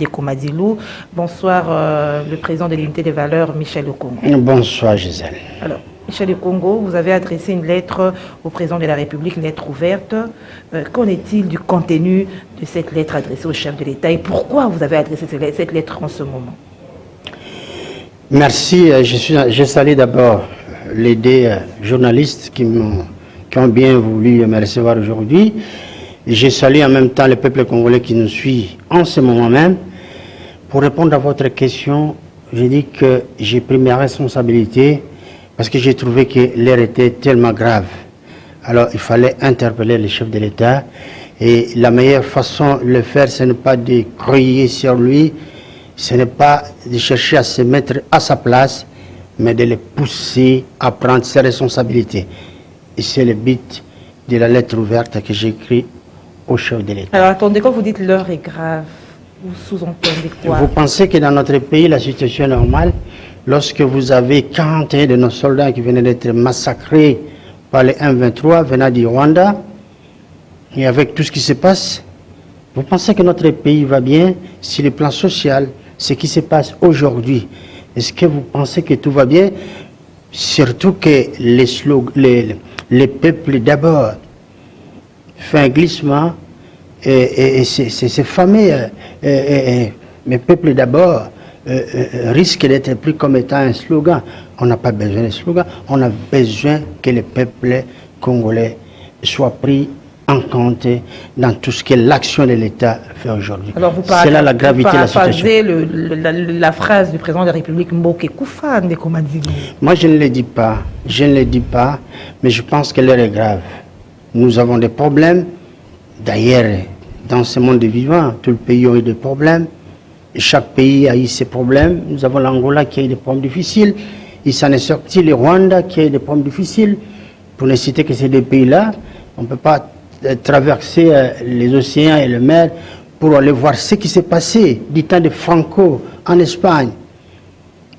de Komadilou. Bonsoir, le président de l'unité des valeurs, Michel Okongo. Bonsoir, Gisèle. Alors, Michel Okongo, vous avez adressé une lettre au président de la République, une lettre ouverte. Qu'en est-il du contenu de cette lettre adressée au chef de l'État et pourquoi vous avez adressé cette lettre en ce moment? Merci. Je salue d'abord les deux journalistes qui ont bien voulu me recevoir aujourd'hui. Je salue en même temps le peuple congolais qui nous suit en ce moment même. Pour répondre à votre question, je dis que j'ai pris mes responsabilités parce que j'ai trouvé que l'heure était tellement grave. Alors il fallait interpeller le chef de l'État et la meilleure façon de le faire, ce n'est pas de crier sur lui, ce n'est pas de chercher à se mettre à sa place, mais de le pousser à prendre ses responsabilités. Et c'est le but de la lettre ouverte que j'ai écrite au chef de l'État. Alors attendez, quand vous dites l'heure est grave, vous sous-entendez quoi? Vous pensez que dans notre pays, la situation est normale? Lorsque vous avez 41 de nos soldats qui venaient d'être massacrés par les M23 venant du Rwanda, et avec tout ce qui se passe, vous pensez que notre pays va bien sur le plan social, ce qui se passe aujourd'hui? Est-ce que vous pensez que tout va bien? Surtout que les peuples d'abord font un glissement et ces fameux mais peuples d'abord risquent d'être pris comme étant un slogan. On n'a pas besoin de slogan, on a besoin que le peuple congolais soit pris en compte dans tout ce que l'action de l'État fait aujourd'hui. C'est là la gravité de la situation. La phrase du président de la République, Mboke Koufa, de Komadilou. Moi, je ne le dis pas. Je ne le dis pas, mais je pense que l'heure est grave. Nous avons des problèmes. D'ailleurs, dans ce monde vivant, tout le pays a eu des problèmes. Chaque pays a eu ses problèmes. Nous avons l'Angola qui a eu des problèmes difficiles. Il s'en est sorti le Rwanda qui a eu des problèmes difficiles. Pour ne citer que ces deux pays-là, on ne peut pas traverser les océans et les mers pour aller voir ce qui s'est passé du temps de Franco en Espagne.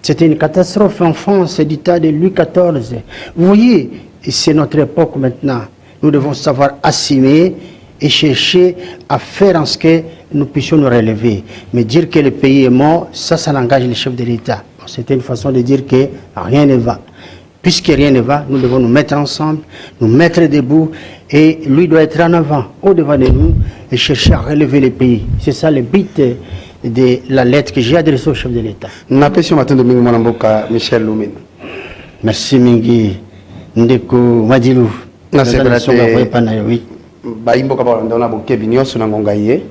C'était une catastrophe en France du temps de Louis XIV. Vous voyez, c'est notre époque maintenant. Nous devons savoir assumer et chercher à faire en ce que nous puissions nous relever. Mais dire que le pays est mort, ça engage le chef de l'État. C'était une façon de dire que rien ne va. Puisque rien ne va, nous devons nous mettre ensemble, nous mettre debout, et lui doit être en avant, au devant de nous, et chercher à relever le pays. C'est ça le but de la lettre que j'ai adressée au chef de l'État. Michel Lumine. Merci Mingi Ndeko Madilou. Baimboka balanda bokebi nyonso na ngonga ye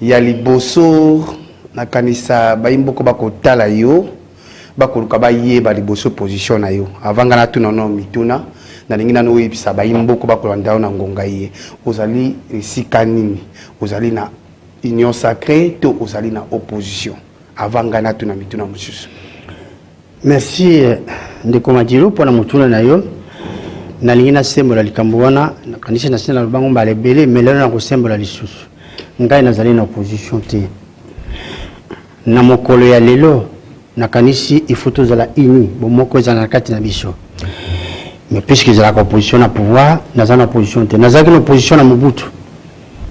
ya liboso na kanisa baimboka bakotala yo bakoluka bayeba liboso position na yo avanga na tuna no mituna na lingina no yebisa baimboka bakolanda na ngonga ye ozali risika nini ozali na union sacrée to ozali na opposition avanga na tuna mituna mususu. Merci Ndeko Madilou pour la mutuna na yo. Na lingina sembola likambuana na kanisa na sena lubango balebele melelo na kosembola lisusu ngai nazali na opposition te na mokolo ya lelo na kanisi ifoto za la ini bomoko za na kati na biso mais puisque za la opposition na pouvoir nazali na opposition te nazali na opposition na Mobutu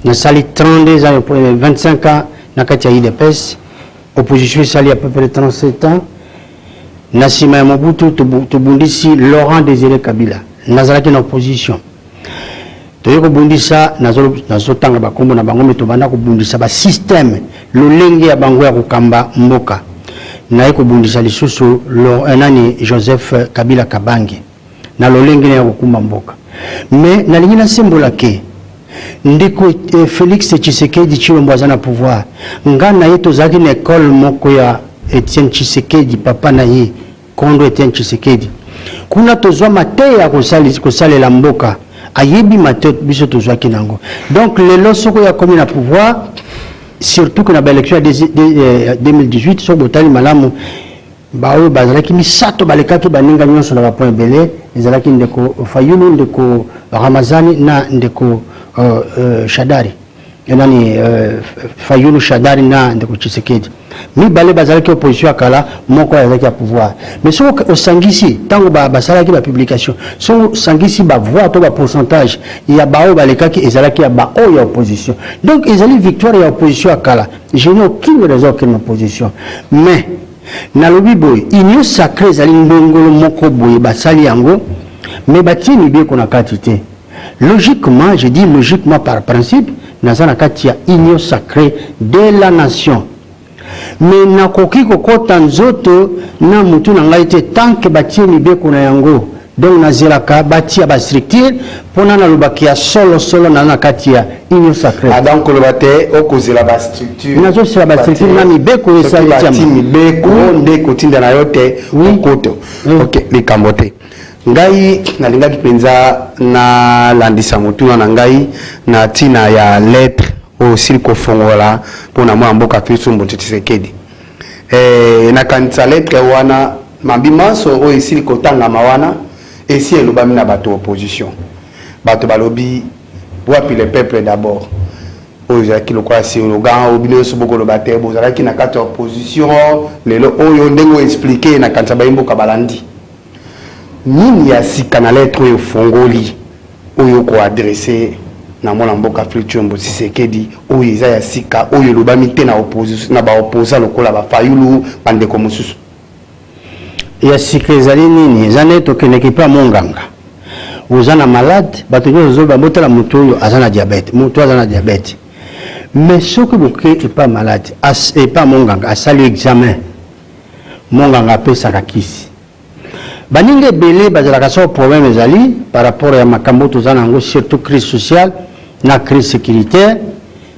na sali 32 ans 25 ans na kati ya IDPS opposition sali à peu près 37 ans na sima ya Mobutu tubundisi Laurent Désiré Kabila nazalaki na opposition toyo kobundisa nazotanga bakombo na bango metobanda kobundisa ba système lolenge ya bango ya kokamba mboka naye kobundisa lisusu nani Joseph Kabila Kabange na lolenge ya kokumba mboka mais nalingi na sembola ke ndeko Félix Tshisekedi Tshilombo aza na pouvoir nga na ye tozalaki na école moko ya Etienne Tshisekedi papa na ye Kondo Etienne Tshisekedi kuna tozwa mateya ya kosalela mboka ayebi mateya biso tozwa kinango donc lelo soko ya komi na pouvoir surtout que na ba élection de 2018 soko botali malamu baoyo bazalaki misato balekaki baninga nyonso na bapoint belé ezalaki ndeko Fayulu ndeko Ramazani na ndeko Shadari nani Fayulu Shadari na ndeko Tshisekedi mibale bazalaki opposition ya kala moko azalaki ya pouvoir mais so osangisi tango basalaki ba publication so sangisi ba voix to ba pourcentage ya bao balekaki ezalaki ya ba o ya opposition donc ezali victoire ya opposition ya kala je n'ai aucune raison que ma position mais na lobi boy union sacrée ezali ndongolo moko boye basali yango mais batini bien qu'on a quantité logiquement je dis logiquement par principe nazana katia union sacrée de la nation mais nakoki kokota nzoto na mutu na ngai te tant que batie mibeko na yango donc nazelaka batia ba structure pona na lobaki ya solo na katia union sacrée donc lobate okozela ba structure nazo sala ba structure na mibeko esali tia mibeko nde kotinda na yote koto OK likambote ngai nalingaki penza na landisa mutuna na ngai na tina ya lettre au sili fongola pona mwa mboka Kristo Mbote Tshisekedi na kanisa lettre wana mabimaso o sili kotanga mawana esi elobami na bato opposition bato balobi wapi le peuple d'abord ozaki lokwa si logan obino soboko lobate bozalaki na kati opposition lelo oyo ndengo expliquer na kanisa baimboka balandi nini ya sika na lettre oyo fongoli oyo ko adresser na mwana mboka Félix Mbote Tshisekedi oyo eza ya sika oyo lobami te na opposition na ba opposa lokola ba Fayulu bandeko mosusu ya sika ezali nini ezane tokeneki pa monganga ozana malade bato nyozo bambotela mutu oyo azana diabète mutu azana diabète mais soki boke pas malade et pas monganga asali examen monganga apesaka kisi baninga ebele bazalaka so problème ezali par rapport ya makambo tozana yango surtout crise sociale na crise sécuritaire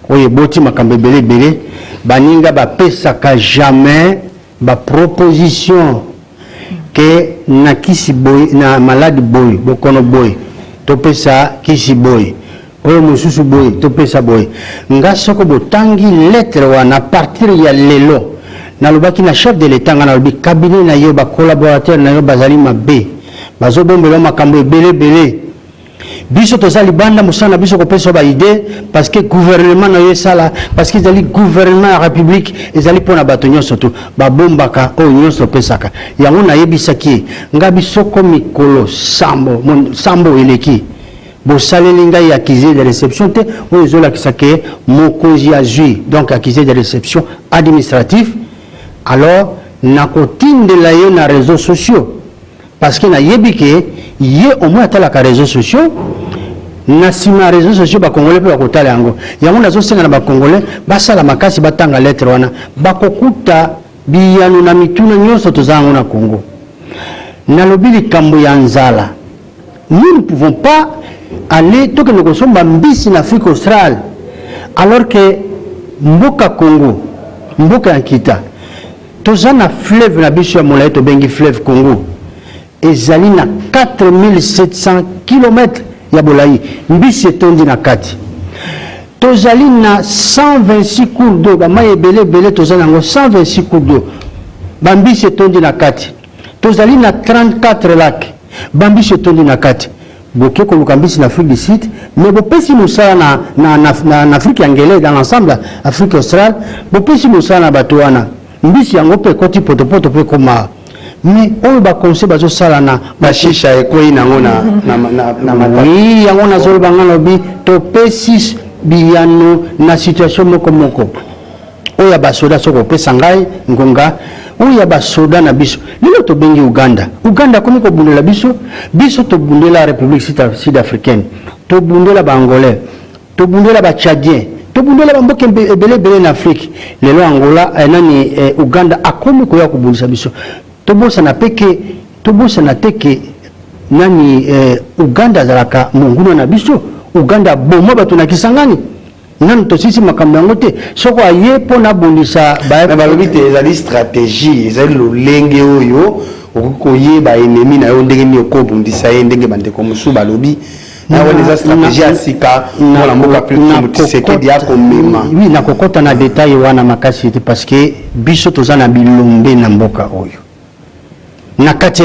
oyo eboti makambo ebele baninga bapesaka jamais ba proposition que na kisi boy na malade boy bokono boy topesa kisi boy oyo mosusu boy topesa boy nga soko botangi lettre wana partir ya lelo nalobaki na chef de l'état nga nalobi cabinet na yo ba collaborateur na yo bazali mabe bazobombela makambo ebele biso tozali banda musana biso kopesa ba idée parce que gouvernement na yo sala parce que ezali gouvernement ya république ezali pona bato nyonso to babombaka oyo nyonso pesaka yango na yebisaki nga biso ko mikolo sambo eleki bosaleli ngai accusé de réception te oyo ezolakisa ke mokonzi azwi donc accusé de réception administratif alors nakotindela yo na réseaux sociaux parce que na yebike ye au moins atalaka réseaux sociaux na sima réseaux sociaux ba congolais pe bakotala yango yango nazosenga na ba congolais basala makasi batanga lettre wana bakokuta biyano na mituna nyonso tozango na Congo na lobi likambo ya nzala nous ne pouvons pas aller toke ne kosomba mbisi na Afrique australe alors que mboka Congo mboka Nkita tozana fleuve na biso ya molayi to bengi fleuve Congo ezali na 4700 km ya bolayi mbisi etondi na kati tozali na 126 cours d'eau bamayi ebele tozali nango 126 cours d'eau bambisi etondi na kati tozali na 34 lacs bambisi etondi na kati boke koluka mbisi na Afrique du Sud mais bopesi mosala na Afrique ya ngele dans l'ensemble Afrique australe bopesi mosala na bato wana mbisi yango pe koti potopoto pe koma mais oyo ba conseil bazo sala na bashisha ekoi nango na oui yango nazolo banga lobi to pesi biyano na situation moko oyo basoda soko pesa ngai ngonga oyo basoda na biso lelo to bengi Uganda komi ko bundela biso to bundela République sud-africaine to bundela ba Angolais to bundela ba Tchadien to bundela ba mboka ebele na Afrique lelo Angola nani Uganda akomi ko ya kubundisa biso tobosa na teke nani Uganda zalaka munguna na biso Uganda bomo bato na Kisangani nani tosisi makambo yango te soko aye pona bundisa ba balobi te ezali stratégie ezali lolenge oyo okoyeba ennemi na yo ndenge ni okobundisa ye ndenge bandeko mosusu balobi na woneza stratégie asika na mboka Félix Tshisekedi yako mema oui na kokota na détail wana makasi te parce que biso tozana bilombe na mboka oyo na kati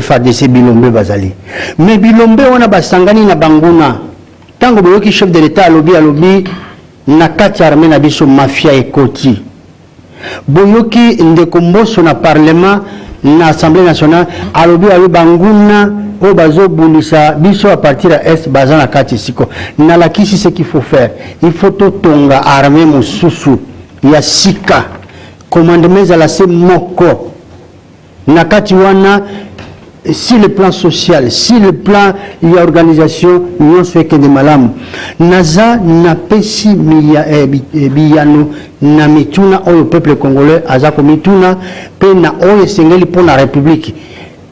FARDC bilombe bazali mais bilombe wana basangani na banguna tango boyoki chef de l'état alobi nakati armée na biso mafia ekoti. Boyoki ndeko Mbosso na parlement na assemblée nationale alobi ayo banguna o bazo bulisa biso à partir à est baza na kati siko. Nalakisi ce qu'il faut faire. Il faut totonga armée mususu ya sika. Commandement za la se moko. Nakati wana si le plan social, si le plan y a organisation, nous fait que des malamu. Naza na pesi biyano na mituna au peuple congolais, azako mituna pe na oye sengeli pour la République.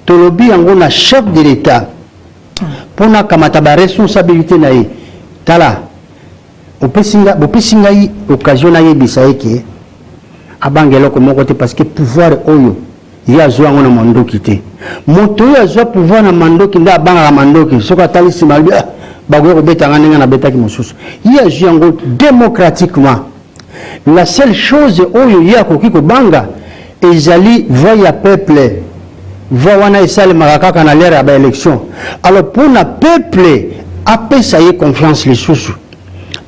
Tolobi yango na chef de l'État pour na kamata ba responsabilité na ye. Tala bopesinga yi occasion na ye bisaeke abangelo ko moko te parce que pouvoir oyo ya zwa ngona mandoki te. Moto ya zwa pouvoir na mandoki nda banga la mandoki soka tali simalbi bago ko betanga nga na betaki mosusu. Ya zwa ngo démocratiquement. La seule chose oyo ya koki ko banga ezali voya peuple voix wana esale makaka na l'air ya élection. Alors pour na peuple apesa ye confiance les sous.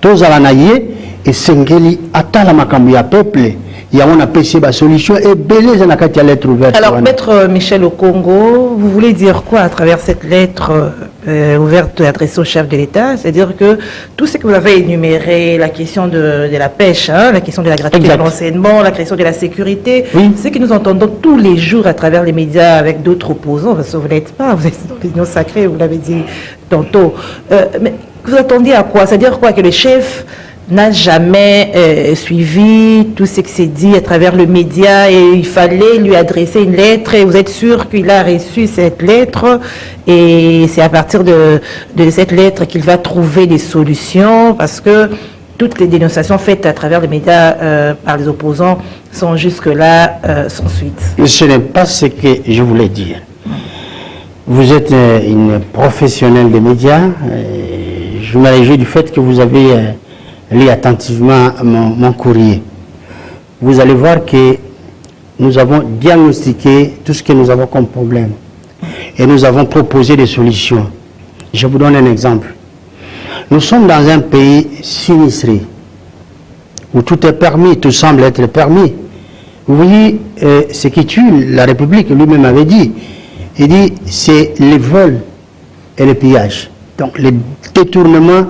Tozala na ye esengeli atala makambo ya peuple. Il y a une solution et belé dans la lettre ouverte. Alors, Maître Michel Okongo, vous voulez dire quoi à travers cette lettre ouverte adressée au chef de l'État? C'est-à-dire que tout ce que vous avez énuméré, la question de la pêche, hein, la question de la gratuité de l'enseignement, la question de la sécurité, oui. Ce que nous entendons tous les jours à travers les médias avec d'autres opposants, parce que vous n'êtes pas, vous êtes dans l'union sacrée, vous l'avez dit tantôt. Mais vous attendiez à quoi? C'est-à-dire quoi? Que le chef n'a jamais suivi tout ce qui s'est dit à travers le média et il fallait lui adresser une lettre et vous êtes sûr qu'il a reçu cette lettre et c'est à partir de cette lettre qu'il va trouver des solutions parce que toutes les dénonciations faites à travers les médias par les opposants sont jusque-là sans suite. Ce n'est pas ce que je voulais dire. Vous êtes une professionnelle des médias. Je me réjouis du fait que vous avez lis attentivement mon courrier. Vous allez voir que nous avons diagnostiqué tout ce que nous avons comme problème et nous avons proposé des solutions. Je vous donne un exemple. Nous sommes dans un pays sinistré où tout est permis, tout semble être permis. Vous voyez, ce qui tue la République, lui-même avait dit, il dit c'est les vols et le pillage. Donc les détournements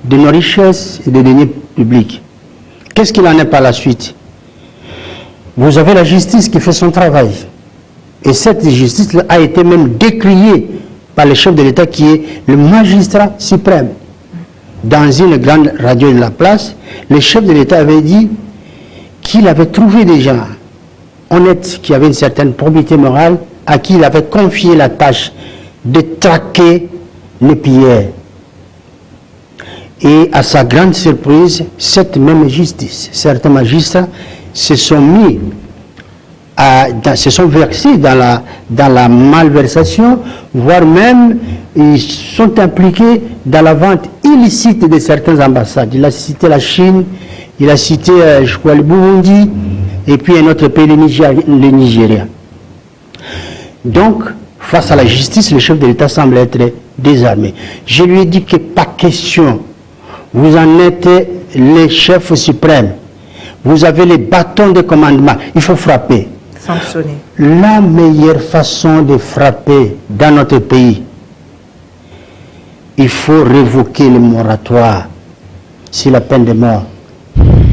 de nos richesses et des deniers publics. Qu'est-ce qu'il en est par la suite? Vous avez la justice qui fait son travail. Et cette justice a été même décriée par le chef de l'État qui est le magistrat suprême. Dans une grande radio de la place, le chef de l'État avait dit qu'il avait trouvé des gens honnêtes qui avaient une certaine probité morale à qui il avait confié la tâche de traquer les pilleurs. Et à sa grande surprise, cette même justice, certains magistrats se sont versés dans la malversation, voire même ils sont impliqués dans la vente illicite de certaines ambassades. Il a cité la Chine, il a cité je crois le Burundi, et puis un autre pays, le Nigeria. Donc, face à la justice, le chef de l'État semble être désarmé. Je lui ai dit que pas question. Vous en êtes les chefs suprêmes. Vous avez les bâtons de commandement. Il faut frapper. Sanctionner. La meilleure façon de frapper dans notre pays, il faut révoquer le moratoire sur la peine de mort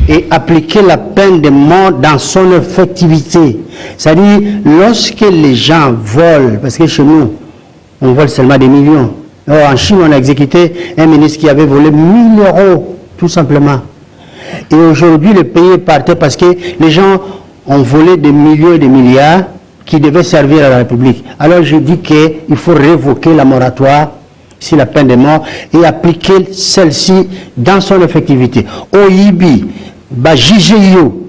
et appliquer la peine de mort dans son effectivité. C'est-à-dire, lorsque les gens volent, parce que chez nous, on vole seulement des millions. En Chine, on a exécuté un ministre qui avait volé 1000 euros, tout simplement. Et aujourd'hui, le pays est parti parce que les gens ont volé des millions et des milliards qui devaient servir à la République. Alors je dis qu'il faut révoquer la moratoire sur la peine de mort et appliquer celle-ci dans son effectivité. Oyibi, Bajigeyo,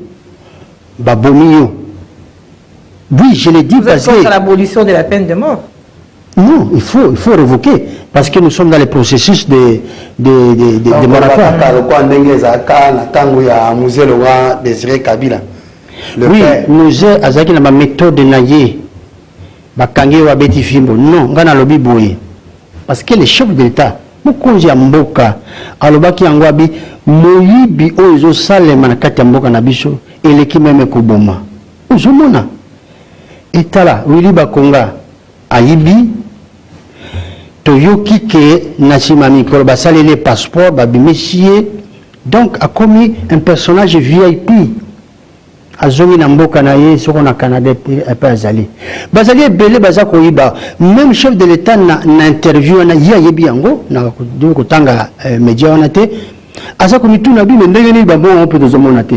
Babomiyo. Oui, je l'ai dit parce que... Vous êtes contre l'abolition de la peine de mort? Non, il faut révoquer, parce que nous sommes dans le processus de moratoire. Oui, nous avons la méthode de naïe. Non, parce que le chef de l'État mokonzi ya mboka alobaki yango abi moyibi oyo ezosalema na kati ya mboka na biso eleki meme koboma ozomona etala Willy Bakonga ayibi toyoki ke na nsima mikolo basaleli passeport babimisi ye donc akomi un personnage VIP azongi na mboka na ye soko na Canada pe azali bazali ebele baza koyiba même chef de l'état na interview na ye ayebi yango na kotanga média wana te aza komituna bi ndenge nini babongo mpe tozomona te.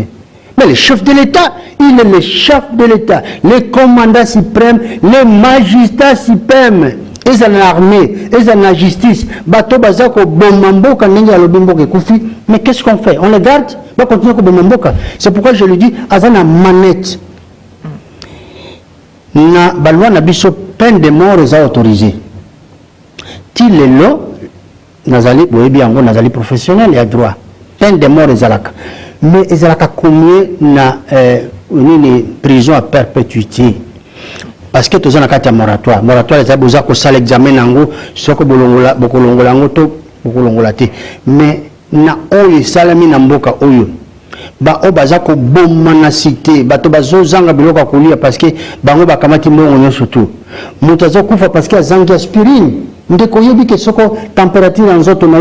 Mais le chef de l'État, il est le chef de l'État, le commandant suprême, le magistrat suprême. Et ça l'armée, et ça la justice. Bato bazako bomamboka ndenge alobimboka kufi. Mais qu'est-ce qu'on fait? On les garde, on continue ko bomamboka. C'est pourquoi je lui dis azana manette. Na balwa na biso peine de mort est autorisée. Ti lelo nazali boyebi yango nazali professionnel ya droit. Peine de mort est alaka. Mais ils ont combien une prison à perpétuité parce que tous on a quatre moratoire ils ont besoin que ça l'examen nango soit que bolongola bokolongola ngoto bokolongola te mais na oyo salami na mboka oyo ba obaza ko bomma na cité bato bazo zanga biloko kolia parce que bango bakamati mbongo nyonso tu moto azokufa parce que azangi aspirine ndeko yebi ke soko température en zoto na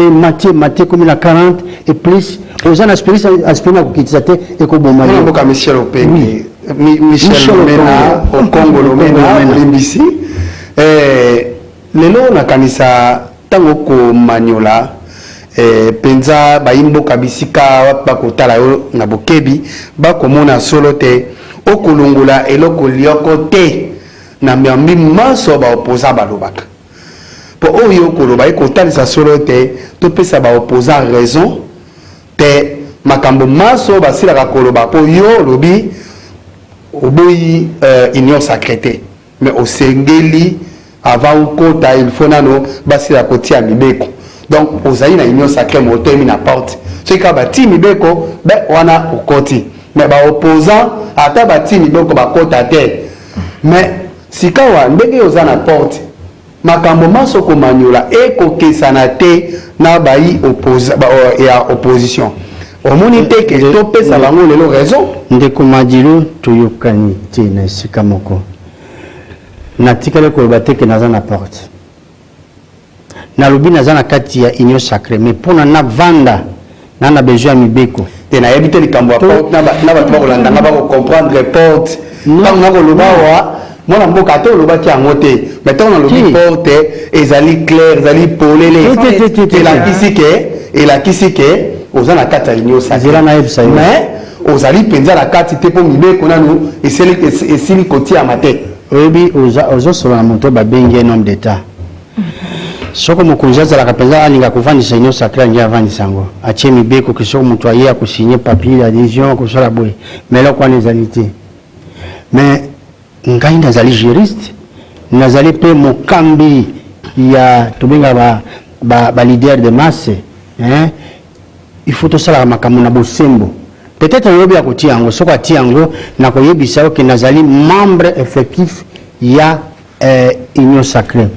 maté comme la 40 et plus aux aspirine ko kitizate e ko bomma yo mboka Michel Openge Michel Lomena au Congo Lomena limbisi lelo na kanisa tango ko manyola penza baimboka bisika bakotala yo na bokebi bakomona solo te okolongola eloko lioko te na miambi maso ba opposa balobaka po oyo koloba ekotalisa solo te topesa ba opposa raison te makambo maso basilaka koloba po yo lobi oboyi union sacrée mais osengeli avant ukota il faut nano basila kotia mibeko donc ozali na union sacrée motemi na porte ce ka bati mibeko be wana ukoti mais ba opposant ata bati mibeko bakota te mais sikawa ndenge oza na porte makambo maso komanyola ekokesana te na bayi ya opposition omoni te ke topesa bango lelo raison ndeko Madilo toyokani te na esika moko natikale koloba te ke naza na porte nalobi naza na kati ya union sacrée mais mpona navanda na besoin ya mibeko te nayebi te likambo ya porte na bato bakolandanga bakocomprendre porte ntango nakoloba wa mwana mboka ate olobaki yango te mais ntango nalobi porte ezali clair ezali polele elakisi ke oza na kati ya union sacrée mais ozali mpenza na kati te mpo mibeko nanu esili kotiama te oyebi ozosola na moto babengi un homme d'état soko mokonzi azalaka mpenza alinga kovandisa union sacrée ange avandisa yango atie mibeko ke soko moto aye akosigne papier d'adhésion akosala boye mais eloko wana ezali te mais ngai nazali juriste nazali mpe mokambi ya tobenga balider de masse il faut tosalaka makambo na bosembo peut-être nayobi ya kotia yango soko atia yango nakoyebisa yo ke nazali membre effectif ya union sacrée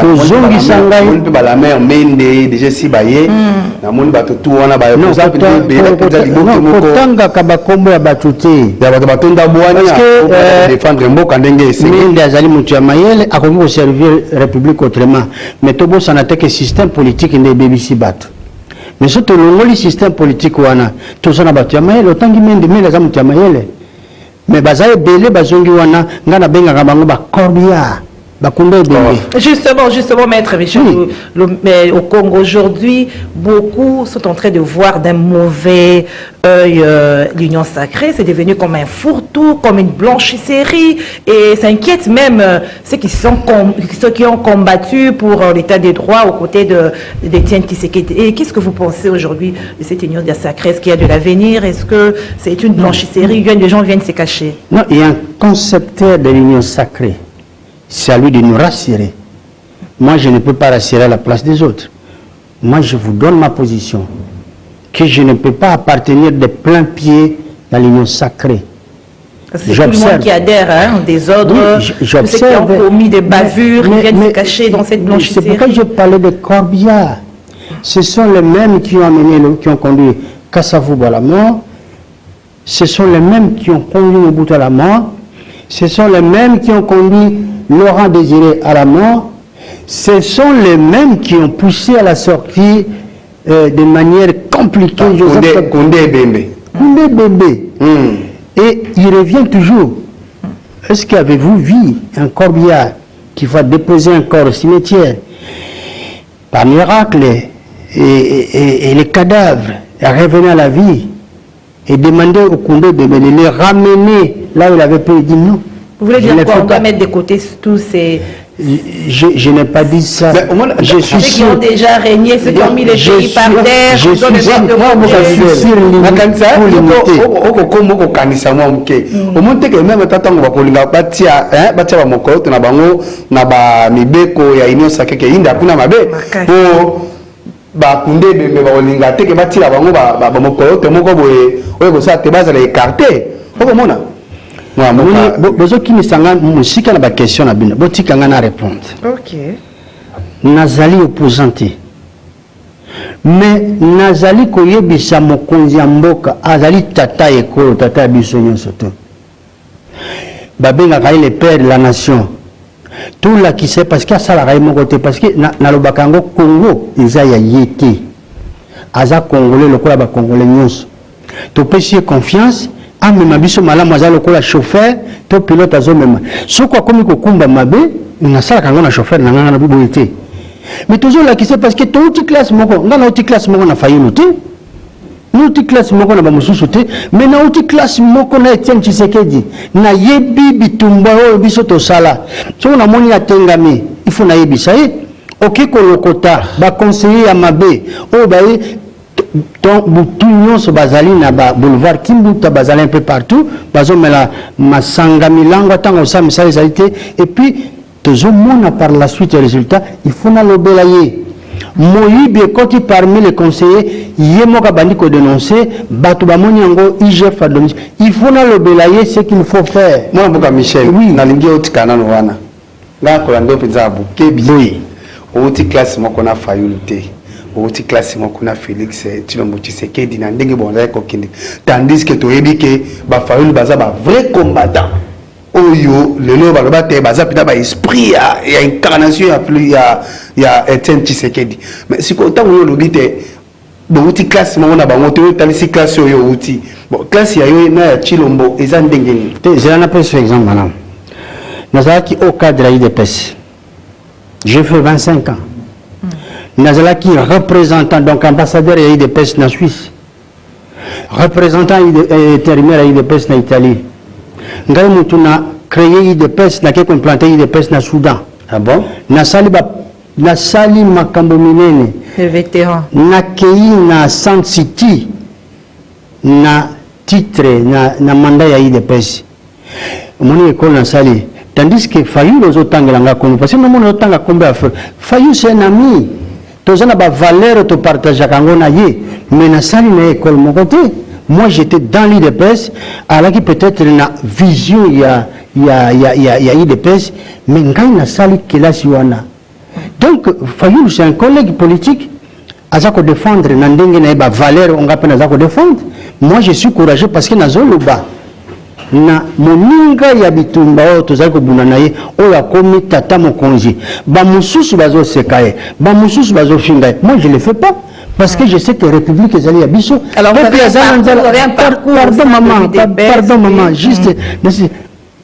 kozongisa ngai mpe balamer mende déjà si baye namoni bato tu wana kotangaka bakombo ya bato te ya bato batonda bwani défendre mboka ndenge mende azali moto ya mayele akoki koservir république autrement mais tobosana te ke système politique nde ebebisi bato mais so tolongoli système politique wana toza na bato ya mayele otangi mende aza moto ya mayele mais baza ebele bazongi wana ngai nabengaka bango bacorbia. Justement, Maître Michel, mais au Congo aujourd'hui, beaucoup sont en train de voir d'un mauvais œil l'union sacrée. C'est devenu comme un fourre-tout, comme une blanchisserie, et ça inquiète même ceux qui ont combattu pour l'état des droits aux côtés de Tiens Tshisekedi. Et qu'est-ce que vous pensez aujourd'hui de cette union sacrée? Est-ce qu'il y a de l'avenir? Est-ce que c'est une blanchisserie? Les gens viennent se cacher? Non, il y a un concepteur de l'union sacrée. C'est à lui de nous rassurer. Moi, je ne peux pas rassurer à la place des autres. Moi, je vous donne ma position. Que je ne peux pas appartenir de plein pied dans l'union sacrée. C'est tout le monde qui adhère au désordre, ceux qui ont commis des bavures, qui viennent se cacher dans cette blanchisserie. C'est pourquoi je parlais de Corbière. Ce sont les mêmes qui ont amené, qui ont conduit Kassavou à la mort. Ce sont les mêmes qui ont conduit Mobutu à la mort. Ce sont les mêmes qui ont conduit Laurent Désiré à la mort. Ce sont les mêmes qui ont poussé à la sortie de manière compliquée Joseph Koundé Bembe. Koundé Bembe. Et il revient toujours. Est-ce qu'avez-vous vu un corbillard qui va déposer un corps au cimetière par miracle et les cadavres revenaient à la vie et demander au Koundé Bembe de les ramener là où il avait pu dire non? Vous voulez dire quoi? On doit mettre de côté tous ces... Je n'ai pas dit ça. Je suis ceux qui ont déjà régné, ceux qui ont mis les pays par terre, je suis sûr besoin qui me sanga musika na ba question na bino botika nga na répondre. OK. Nazali opposante. Mais nazali koyebisa mokonzi ya mboka azali tata ekolo tata biso nyonso to. Babenga kai le père de la nation. Tout là qui sait parce que ça la rai mon côté parce que na lobaka ngo Congo eza ya yete. Aza congolais lokola ba congolais nyonso. To pesi confiance. Ah mais ma biso malamu azalo kola chauffeur to pilote azo mema soko akomi kokumba mabe na sala kango na chauffeur na ngana na biboité mais toujours là qui c'est parce que to uti classe moko ngana uti classe moko na fayulu te na uti classe moko na ba mususu te mais na uti classe moko na Etienne Tshisekedi na yebi bitumba o biso to sala so na moni atengami il faut na yebisa OK kolokota ba conseiller ya mabe o ba donc nyonso bazali na ba boulevard Kimbuta bazali un peu partout bazomela masanga milango tango sa misali zalité et puis tozomona par la suite le résultat il faut na lobela ye moyibi ekoti parmi les conseillers ye moka bandi ko dénoncer batu bamoni yango IGF a donné il faut na lobela ye ce qu'il faut faire moi boka Michel oui na lingi otikana no wana nga ko lando pizza bu kebi oti classe moko na fayulité oti classe moko na Félix Tshilombo Tshisekedi na ndenge bonza ko kindi tandis que toyebi ke ba fayulu baza ba vrai combattant oyo lelo baloba te baza pita ba esprit ya incarnation ya plus ya Etienne Tshisekedi mais si ko tango yo lobite bo oti classe moko na bango to talisi classe yo oti bon classe ya yo na ya Tshilombo eza ndenge ni te zela na pese exemple madame nazaki au cadre IDPS j'ai fait 25 ans Nazalaki représentant, donc ambassadeur de l'IDPS en Suisse, représentant intérimaire de l'IDPS en Italie. Ngai mutuna créé l'IDPS, na qui implanté l'IDPS en Soudan. Ah bon? Nasali makambo minene. Les vétérans. Na kei na Sun City, na titre, na mandat ya l'IDPS. Moni école nasali. Tandis que Fayou les autres tanganga comme parce que nous on tanga combien Fayou c'est un ami. Tous on a ba valeur to partage kango na ye mais na sali na école mon côté moi j'étais dans l'IDPS alors qui peut-être na vision ya IDPS mais ngai na sali kelasi wana donc Fayou c'est un collègue politique azako défendre na ndenge na ba valeur on ngapena azako défendre moi je suis courageux parce que nazolo ba na moninga ya bitumba o tozali kobuna na ye oyo akomi tata mokonzi ba mususu bazo sekaye ba mususu bazo finga moi je le fais pas parce que je sais que république ezali ya biso alors vous avez un parcours pardon maman juste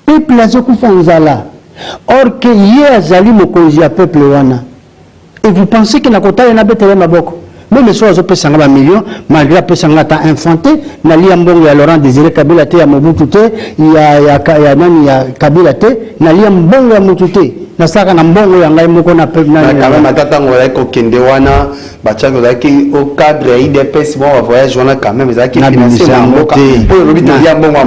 peuple azokufa nzala or que ye azali mokonzi ya peuple wana et vous pensez que na kota na betele maboko même si on peut s'en millions, malgré que ça a infanté, Nali Ambongo ya Laurent Désiré Kabila te ya Mobutu te, ya Kabila te, Nali Ambongo ya Mobutu te, na saka na Mbongo ya ngai moko na peuple na. Quand même atata ngora ko kende wana, bachako zaki au cadre ya IDPS bon voyage wana quand même zaki financer na mboka. Pour le but de ya Mbongo.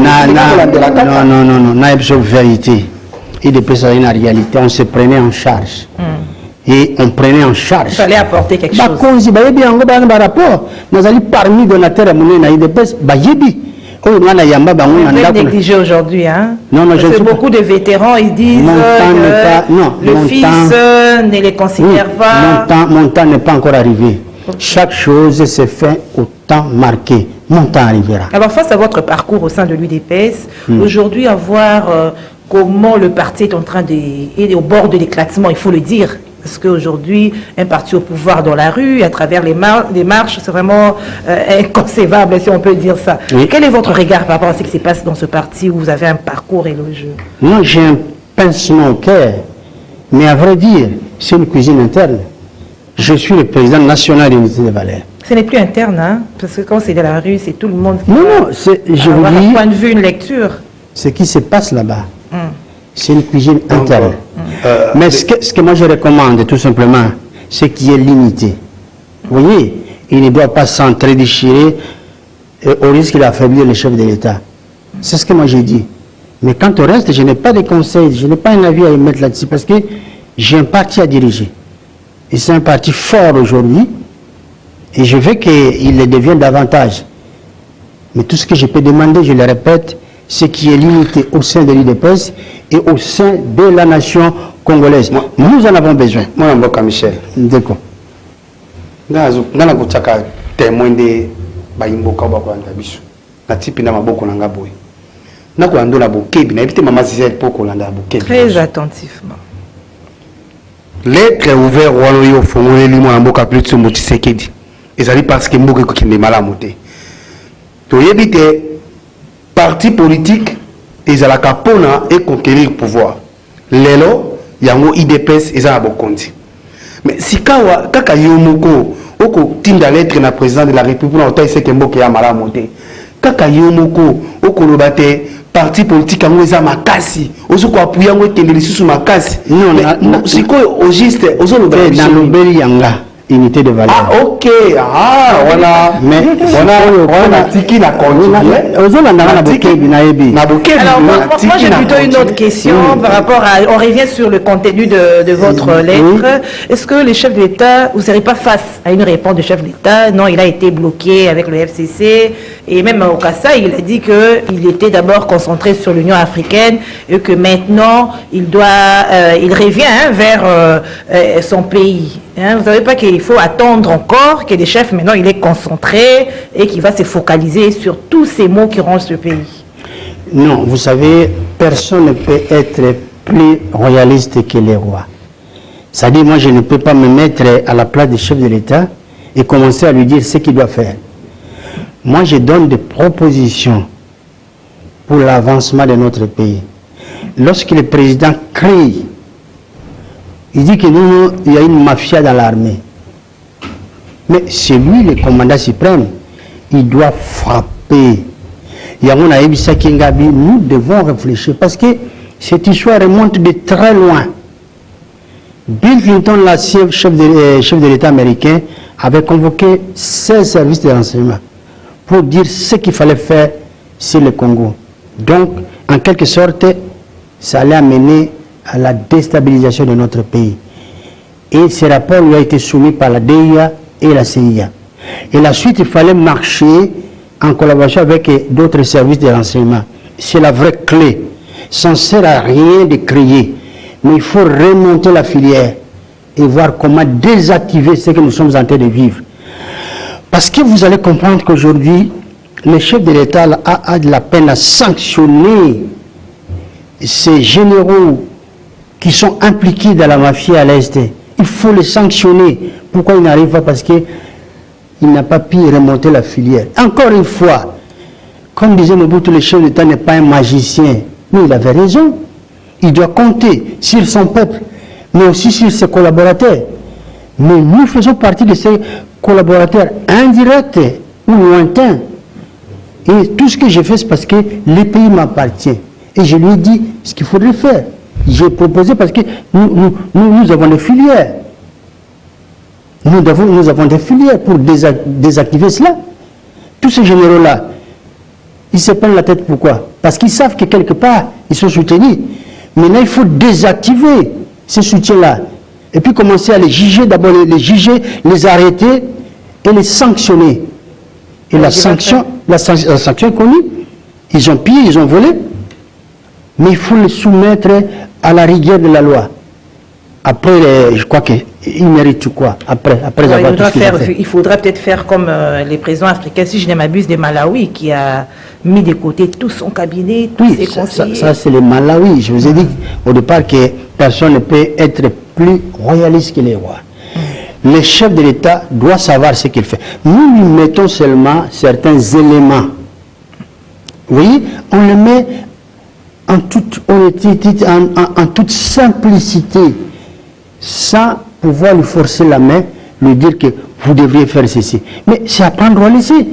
Non, na absolue vérité. IDPS a une réalité, on se prenait en charge. Et on prenait en charge. Il fallait apporter quelque chose. Bah, yebi, rapport. Nous allons parmi donateurs à mon IDPS, bah yebi. Oh, non, Vous êtes négligé aujourd'hui, hein? Non, non, parce que beaucoup de vétérans, ils disent que le fils ne les considère pas. Mon temps n'est pas encore arrivé. Okay. Chaque chose se fait au temps marqué. Mon temps arrivera. Alors, face à votre parcours au sein de l'UDPS, aujourd'hui, à voir comment le parti est en train est au bord de l'éclatement, il faut le dire. Parce qu'aujourd'hui, un parti au pouvoir dans la rue, à travers les marches, c'est vraiment inconcevable, si on peut dire ça. Oui. Quel est votre regard par rapport à ce qui se passe dans ce parti où vous avez un parcours élogieux? Moi, j'ai un pincement au cœur, mais à vrai dire, c'est une cuisine interne. Je suis le président national de l'unité des valeurs. Ce n'est plus interne, hein? Parce que quand c'est dans la rue, c'est tout le monde qui je vous dis, un point de vue, une lecture. Ce qui se passe là-bas, c'est une cuisine interne. Mais ce que moi je recommande tout simplement, c'est qu'il y ait l'unité. Vous voyez, il ne doit pas s'entre-déchirer au risque d'affaiblir le chef de l'État. C'est ce que moi j'ai dit. Mais quant au reste, je n'ai pas de conseils, je n'ai pas un avis à émettre là-dessus parce que j'ai un parti à diriger. Et c'est un parti fort aujourd'hui et je veux qu'il le devienne davantage. Mais tout ce que je peux demander, je le répète, c'est qu'il y ait l'unité au sein de l'UDPS et au sein de la nation congolaise. Nous en avons besoin. Moi, je suis Michel. D'accord. Je suis témoin de Baimboka Bakwanda Bisu. Je suis très attentivement. Lettre ouverte au fond de l'Imboka plus de Tshisekedi. Et ça dit parce que Mboka qui n'est mal à monter. Tu éviter parti politique et à la capona et conquérir le pouvoir. Lelo, il y a un IDPS et ça a beaucoup. Mais si kaka yomoko oko tinda lettre na président de la République na otai seke mboka ya mala monter. Kaka yomoko oko lobate parti politique yango eza makasi. Ozo ko appuyer yango etendeli susu makasi. Non, siko au juste ozo lobate na lobeli yanga. Unité de valeur. Ah, ok. Ah, voilà. Mais on a tiki la conduite. Alors, moi j'ai plutôt une autre question par rapport à. On revient sur le contenu de votre lettre. Est-ce que le chef de l'État, vous ne serez pas face à une réponse du chef de l'État? Non, il a été bloqué avec le FCC. Et même au Kassai, il a dit qu'il était d'abord concentré sur l'Union africaine et que maintenant, il revient vers son pays. Vous ne savez pas qu'il faut attendre encore que les chefs, maintenant, il est concentré et qu'il va se focaliser sur tous ces mots qui rongent ce pays. Non, vous savez, personne ne peut être plus royaliste que les rois. C'est-à-dire, moi, je ne peux pas me mettre à la place du chef de l'État et commencer à lui dire ce qu'il doit faire. Moi, je donne des propositions pour l'avancement de notre pays. Lorsque le président crie, il dit que nous, il y a une mafia dans l'armée. Mais c'est lui le commandant suprême. Il doit frapper. Nous devons réfléchir parce que cette histoire remonte de très loin. Bill Clinton, l'ancien chef de l'État américain, avait convoqué 16 services de renseignement pour dire ce qu'il fallait faire sur le Congo. Donc, en quelque sorte, ça allait amener à la déstabilisation de notre pays. Et ce rapport lui a été soumis par la DIA et la CIA. Et la suite, il fallait marcher en collaboration avec d'autres services de renseignement. C'est la vraie clé. Ça ne sert à rien de crier, mais il faut remonter la filière et voir comment désactiver ce que nous sommes en train de vivre. Parce que vous allez comprendre qu'aujourd'hui, le chef de l'État a de la peine à sanctionner ces généraux qui sont impliqués dans la mafia à l'Est. Il faut les sanctionner. Pourquoi il n'arrive pas? Parce qu'il n'a pas pu remonter la filière. Encore une fois, comme disait Mobutu, le chef d'État n'est pas un magicien. Mais il avait raison. Il doit compter sur son peuple, mais aussi sur ses collaborateurs. Mais nous faisons partie de ces collaborateurs indirects ou lointains. Et tout ce que j'ai fait, c'est parce que le pays m'appartient. Et je lui ai dit ce qu'il faudrait faire. J'ai proposé parce que nous avons des filières. Nous avons des filières pour désactiver cela. Tous ces généraux-là, ils se prennent la tête pourquoi? Parce qu'ils savent que quelque part, ils sont soutenus. Maintenant, il faut désactiver ces soutiens-là. Et puis commencer à les juger, d'abord les juger, les arrêter et les sanctionner. Et la sanction est connue. ils ont pillé, ils ont volé, mais il faut les soumettre à la rigueur de la loi. Après, je crois qu'ils méritent quoi après avoir tout ce qu'ils ont fait. Il faudrait peut-être faire comme les présidents africains, si je ne m'abuse, de Malawi, qui a mis de côté tout son cabinet, tous ses conseillers. Ça c'est le Malawi. Je vous ai dit au départ que personne ne peut être plus royaliste que les rois. Le chef de l'État doit savoir ce qu'il fait. Nous lui mettons seulement certains éléments. Oui, on le met en toute honnêteté, en toute simplicité, sans pouvoir lui forcer la main, lui dire que vous devriez faire ceci. Mais c'est apprendre à laisser.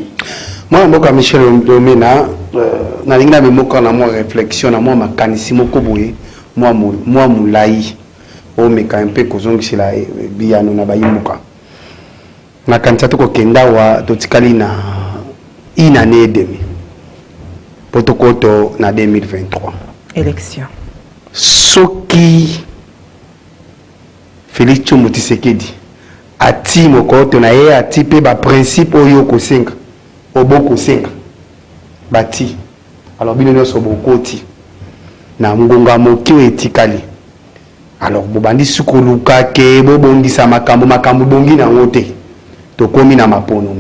Moi, je suis Michel Domena, je suis réflexion, je suis mécanisme, moi, moulaï, je suis un peu kozongi la biyano na bayimuka. Na kanisa to kenda wa totikali na une année et demie. Potokoto na 2023. Élection. Soki Félix Tshisekedi ati mokoto na ye ati pe ba principe oyo ko 5 oboko 5 bati alors bino nyonso bokoti na ngonga mokio etikali alors bobandi sukuluka ke bobongisa makambo bongi na ngote tokomi na mapono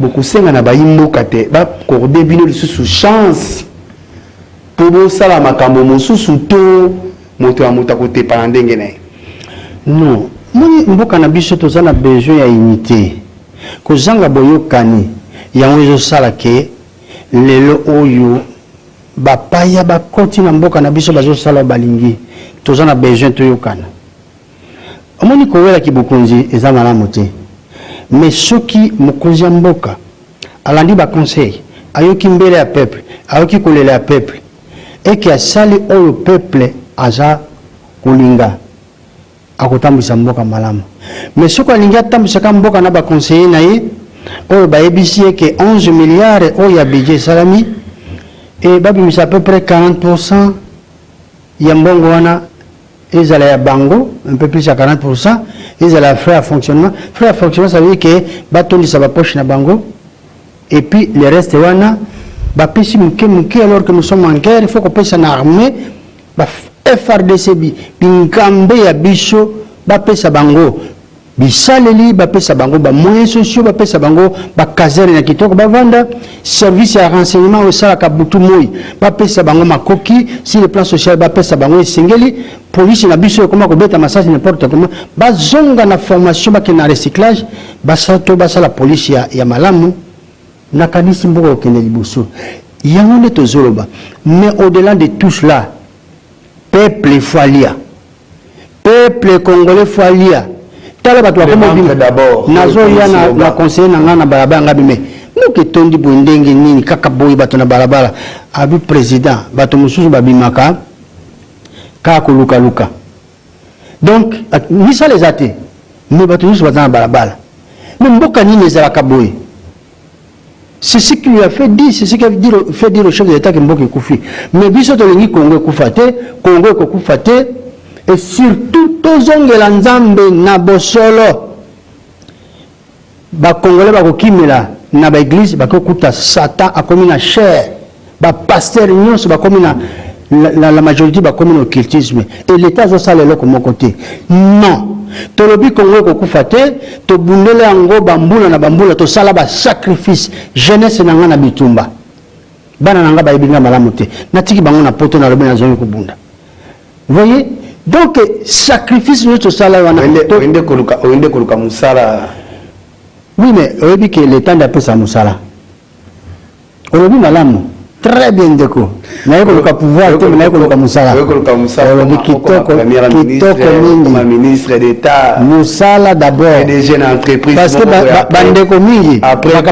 bokusenga na bayimboka te ba corde bino lisusu chance po bosala makambo mosusu to moto ya moto akotepa na ndenge na ye. Non, moi mboka na biso toza na besoin ya unité. Kozanga boyokani yango ezosala ke lelo oyo bapaya bakoti na mboka na biso bazosala balingi toza na besoin toyokana. Omoni kowela ki bokonzi eza malamu te. Mais soki mokonzi ya mboka alandi ba conseil ayoki mbele ya peuple ayoki kolela ya peuple et que asali oyo peuple aza kulinga akotambisa mboka malamu. Mais soki alingi atambisa mboka na ba conseiller na ye oyo bayebisi ke 11 milliards oyo ya budget salami et babimisa à peu près 40% ya mbongo wana ezala ya bango, un peu plus à 40%, ezala frais à fonctionnement. Frais à fonctionnement, ça veut dire que batondisa ba poche na bango et puis le reste wana ba pesi muke alors que nous sommes en guerre, il faut qu'on pèse en armée ba FRDC binkambe ya biso ba pesa bango bisaleli ba pesa bango ba moyens sociaux ba pesa bango ba caserne na kitoko ba vanda service ya renseignement au sala kabutu moi ba pesa bango makoki sur le plan social ba pesa bango singeli police na biso comment ko beta massage n'importe comment ba zonga na formation ba na recyclage ba sato ba sala police ya malamu na kanisi mboko kende liboso yango ne tozoloba. Mais au-delà de tout cela, peuple falia, peuple congolais falia. Tala bato bakomo d'abord nazo ya na conseiller na ngana balabala ngabi me muke tondi bondenge nini kaka boyi bato na balabala abi président bato mususu babimaka ka ko luka. Donc ni ça les athées mais bato mususu bato na balabala mais mboka nini ezalaka boyi. C'est ce qui lui a fait dire, c'est ce qui a fait dire au chef de l'État que mboka ekufi. Mais biso to lingi Congo ekufate, Congo ekufate. Et surtout, tozongela nzambe na bosolo. Ba Congolais ba kokimela na ba église ba kokuta Satan a commis na chair. Ba pasteur nyonso ba commis na la majorité ba commis au occultisme. Et l'État zo sala loko mokote. Non. Tolobi Congo kokufate, to bundele yango bambula na bambula to sala ba sacrifice jeunesse na ngana bitumba. Bana nanga ba ibinga malamu te. Natiki bango na poto na lobe na zongi kubunda. Vous voyez? Donc, sacrifice notre salaire. Oui, mais on dit que le temps d'après ça Moussala. On dit malamu. Très bien déco. Mais on a pouvoir, mais on a Moussala. On dit kitoko ministre d'État. Moussala d'abord. Des jeunes entreprises. Parce que bandeko mingi. Après,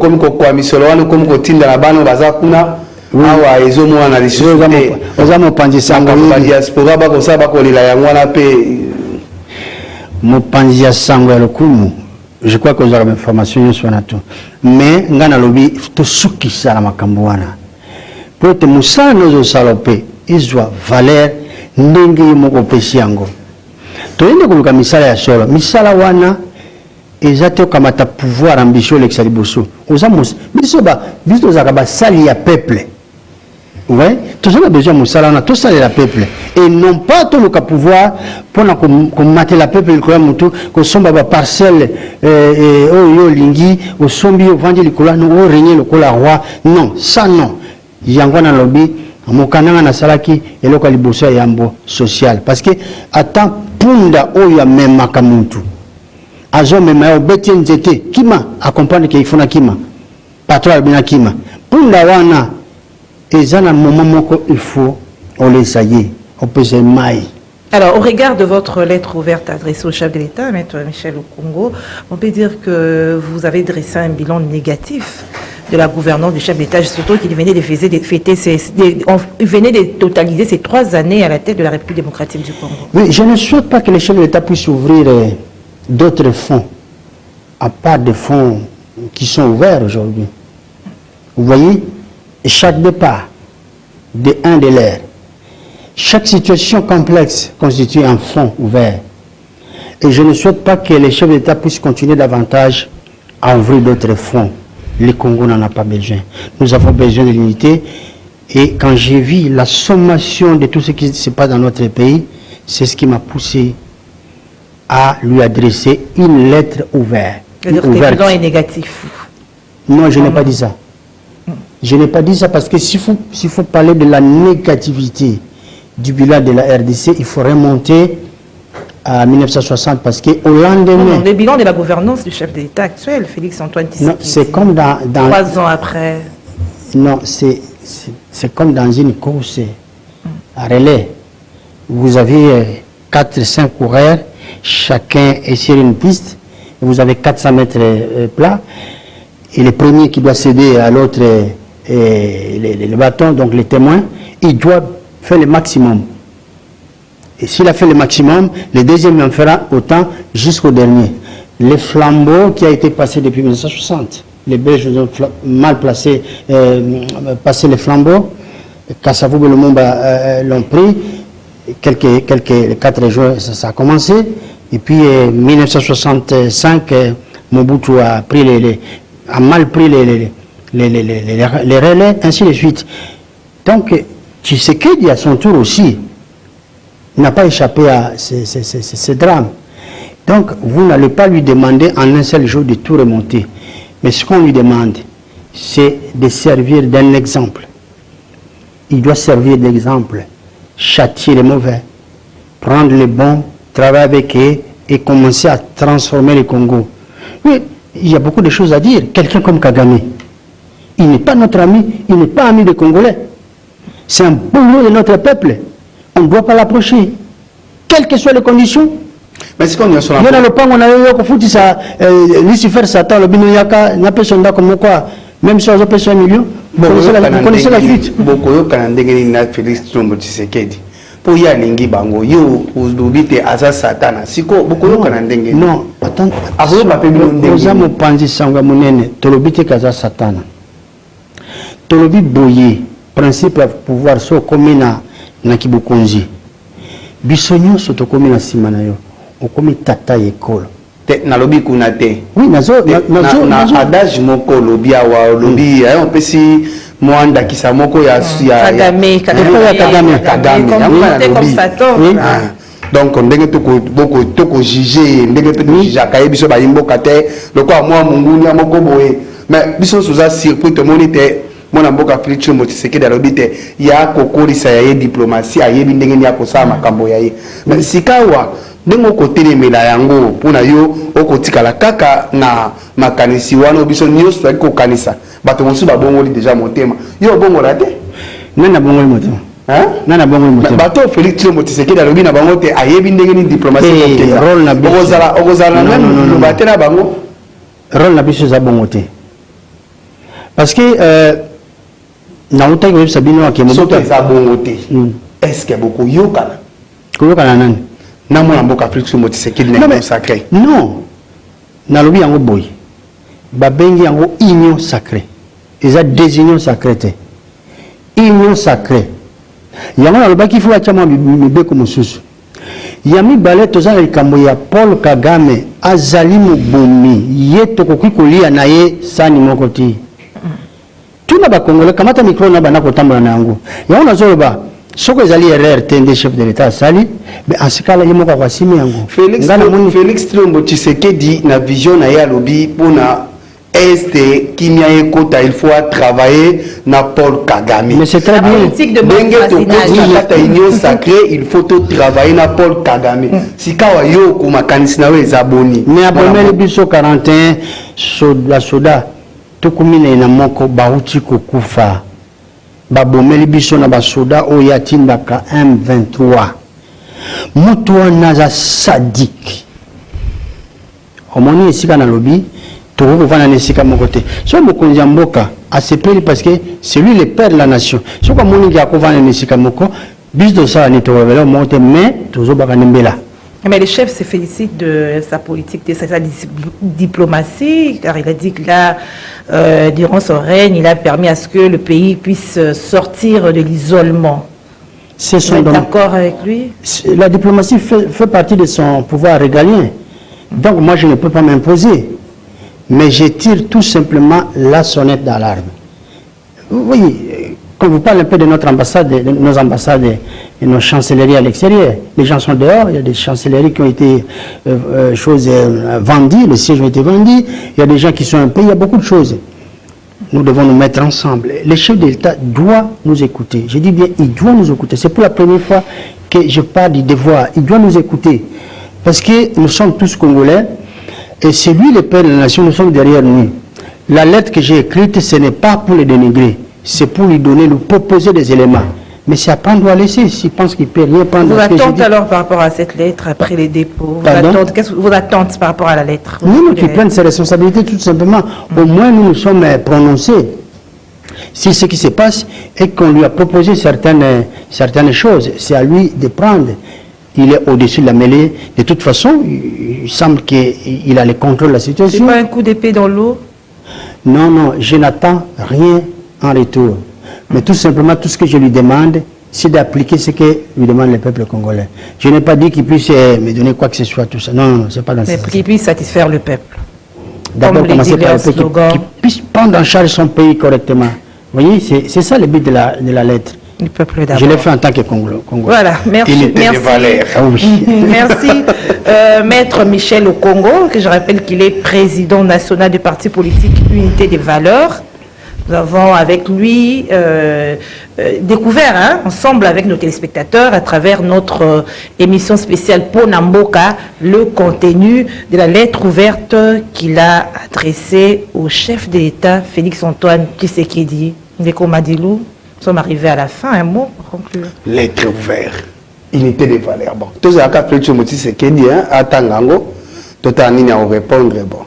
comme quoi misolo, comme kotinda la bano bazakuna. Awa ezo mwana lisute ozamo panzi sango ya diaspora ba ko saba ko lila yango na pe mo panzi ya sango ya lokumu. Je crois que vous avez information sur na tout mais ngana lobi to sukisa na makambo wana pour te musala nozo salope izwa valeur ndenge moko pesi yango to ende ko misala ya solo misala wana exactement comme ta pouvoir ambition l'exaliboso osamos biso za sali ya peuple. Ouais, tout ça a besoin de ça, tout ça la peuple et non pas tout le pouvoir pour combattre la peuple il croit mutu ko somba ba parcelle yo lingi au sombi au vendre le cola no régner le cola roi non ça non yango na lobby mokananga na salaki eloko liboso ya yambo social parce que attend punda oyo ya mema kamuntu azo mema yo beti nzete kima accompagne ke ifuna kima patron bina kima punda wana et ça, à un moment il faut on les aille, on peut se mailler. Alors, au regard de votre lettre ouverte adressée au chef de l'État, Maître Michel Okongo, on peut dire que vous avez dressé un bilan négatif de la gouvernance du chef d'État, surtout qu'il venait de totaliser ces 3 années à la tête de la République démocratique du Congo. Oui, je ne souhaite pas que le chef de l'État puisse ouvrir d'autres fonds, à part des fonds qui sont ouverts aujourd'hui. Vous voyez? Chaque départ de un de l'air, chaque situation complexe constitue un fonds ouvert. Et je ne souhaite pas que les chefs d'État puissent continuer davantage à ouvrir d'autres fonds. Le Congo n'en a pas besoin. Nous avons besoin de l'unité. Et quand j'ai vu la sommation de tout ce qui se passe dans notre pays, c'est ce qui m'a poussé à lui adresser une lettre ouverte. Le bilan est négatif. Non, je n'ai pas dit ça. Je n'ai pas dit ça parce que s'il faut parler de la négativité du bilan de la RDC, il faut remonter à 1960 parce qu'au lendemain... Le bilan de la gouvernance du chef de l'État actuel, Félix-Antoine Tshisekedi. Non, c'est comme dans... 3 ans après. Non, c'est comme dans une course à relais. Vous avez 4-5 coureurs, chacun est sur une piste, vous avez 400 mètres plats, et le premier qui doit céder à l'autre... les bâtons, donc les témoins, il doit faire le maximum. Et s'il a fait le maximum, le deuxième en fera autant jusqu'au dernier. Le flambeau qui a été passé depuis 1960, les Belges ont mal placé, passé les flambeaux, Kassavou et Lumumba l'ont pris, quelques 4 jours ça a commencé, et puis 1965, Mobutu a mal pris les relais, ainsi de suite. Donc, Tshisekedi, à son tour aussi, n'a pas échappé à ces drames. Donc, vous n'allez pas lui demander en un seul jour de tout remonter. Mais ce qu'on lui demande, c'est de servir d'un exemple. Il doit servir d'exemple, châtier les mauvais, prendre les bons, travailler avec eux et commencer à transformer le Congo. Oui, il y a beaucoup de choses à dire. Quelqu'un comme Kagame, il n'est pas notre ami, il n'est pas ami des Congolais. C'est un boulot de notre peuple. On ne doit pas l'approcher. Quelles que soient les conditions. Mais c'est qu'on y a sur la... Il y a le pan, on a eu au foot, Lucifer, Satan, le binoyaka, n'a pas son comme quoi. Même si on a fait 1 million, vous connaissez la suite. Beaucoup de Canadiens n'a Félix Tshisekedi. Pour y aller, bango, yo, oubite asa Satan. Siko, beaucoup de Canadiens. Non, attends. Nous avons pensé sanga monene, tolobite kaza Satan. Tolobi boye, principe à pouvoir so komina na kibukonzi. Bisonyo so to komina simana yo. O komi tata école. Na lobi kuna te. Oui, nazo adage moko lobi awa lobi on peut si mwanda kisa moko ya Kagame comme Satan. Donc ndenge toko juger ndenge pe juger akaye biso ba yimboka te lokwa mwa munguni amoko boye mais biso soza circuit to monite mona mboka Félix Tshisekedi alobi te ya kokolisa ya diplomatie ayebi ndenge ya kosala makambo ya ye mais sikawa ndenge okotelemela yango mpona yo okotikala kaka na makanisi wana biso nyonso toyaki kokanisa bato mosusu babongoli deja motema yo obongola te nana bongoli motema nana bongoli motema bato Félix Tshisekedi alobi na bango te ayebi ndenge ni diplomatie okozala même loba te na bango rôle na biso eza bongo te parce que nautaki koyebisa bino soki eza bongo te est-ce que bokoyokana koyokana nani na mwana mboka Félix Tshisekedi na sacré non nalobi yango boye babengi yango union sacrée eza désunion sacrée te union sacrée yango nalobaki fo atia mwa mibeko mosusu Yami Balé tozala likambo ya Paul Kagame azali mobomi ye tokoki kolia na ye sani moko ti. Tuna ba Congolais kamata micro na bana kotambola na yango. Ya on azoloba soko ezali RRT des chef de l'État sali mais en ce cas là il moko kwa simi yango. Félix Tshilombo Tshisekedi na vision na ya lobi pona Est Kimia Ekota, il faut travailler na Paul Kagame. Mais c'est très bien. Politique de union sacrée, il faut travailler na Paul Kagame. Si kawa yo kuma kanisina we zaboni. Mais après le biso 41 soda tokumine na moko bauti kokufa. Babomeli biso na basoda o yatimbaka M23. Mutu naza sadik. Omoni esika na lobi Togo va n'esika mokote. So mokonzi mboka asepeli parce que c'est lui le père de la nation. So comme on dit à ko va n'esika moko, bis de ça ni to revela monte mais tozo baka nembela. Mais le chef se félicite de sa politique, de sa diplomatie, car il a dit que là, durant son règne, il a permis à ce que le pays puisse sortir de l'isolement. C'est son d'accord avec lui? La diplomatie fait partie de son pouvoir régalien. Donc moi je ne peux pas m'imposer. Mais je tire tout simplement la sonnette d'alarme. Oui, quand vous parlez un peu de notre ambassade, de nos ambassades et nos chancelleries à l'extérieur, les gens sont dehors, il y a des chancelleries qui ont été vendues, les sièges ont été vendus, il y a des gens qui sont un peu, il y a beaucoup de choses. Nous devons nous mettre ensemble. Le chef de l'État doit nous écouter. Je dis bien, il doit nous écouter. C'est pour la première fois que je parle du devoir. Il doit nous écouter. Parce que nous sommes tous Congolais. Et c'est lui le père de la nation, nous sommes derrière lui. La lettre que j'ai écrite, ce n'est pas pour le dénigrer, c'est pour lui donner, lui proposer des éléments. Mais c'est à prendre ou à laisser, s'il pense qu'il ne peut rien prendre. Vos attentes alors par rapport à cette lettre, après les dépôts, qu'est-ce que vos attentes par rapport à la lettre? Nous, qui prennent ses responsabilités tout simplement. Au moins, nous nous sommes prononcés. Si ce qui se passe est qu'on lui a proposé certaines choses, c'est à lui de prendre. Il est au-dessus de la mêlée. De toute façon, il semble qu'il a le contrôle de la situation. C'est pas un coup d'épée dans l'eau? Non, non, je n'attends rien en retour. Mais tout simplement, tout ce que je lui demande, c'est d'appliquer ce que lui demande le peuple congolais. Je n'ai pas dit qu'il puisse me donner quoi que ce soit, tout ça. Non, non, c'est pas dans ce sens. Mais qu'il puisse satisfaire le peuple. D'abord, commencer par le peuple qui puisse prendre en charge son pays correctement. Vous voyez, c'est ça le but de la lettre. Du peuple d'abord. Je l'ai fait en tant que Congolais. Voilà, merci. Merci. Ah oui. Merci, Maître Michel Okongo, que je rappelle qu'il est président national du parti politique Unité des Valeurs. Nous avons avec lui découvert, ensemble avec nos téléspectateurs, à travers notre émission spéciale Ponamboka, le contenu de la lettre ouverte qu'il a adressée au chef de l'État, Félix-Antoine Tshisekedi. Ndeko Madilou. Nous sommes arrivés à la fin, un mot pour conclure. Lettre ouverte, unité des valeurs. Bon, tous les cas, Félix Tshisekedi, Atangango, tout à l'heure, répondre. Bon.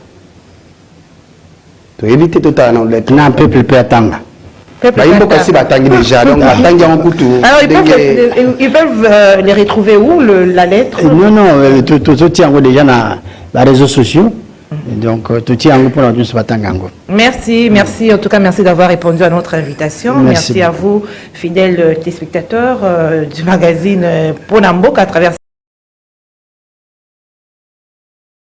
Tu évites tout à l'heure, lettre. Non, peuple peut attendre. Alors, ils peuvent les retrouver où, la lettre? Non, non, tout tient déjà dans les réseaux sociaux. Donc, tout est en pour Merci, merci. En tout cas, merci d'avoir répondu à notre invitation. Merci à vous, fidèles téléspectateurs du magazine Ponamboka à travers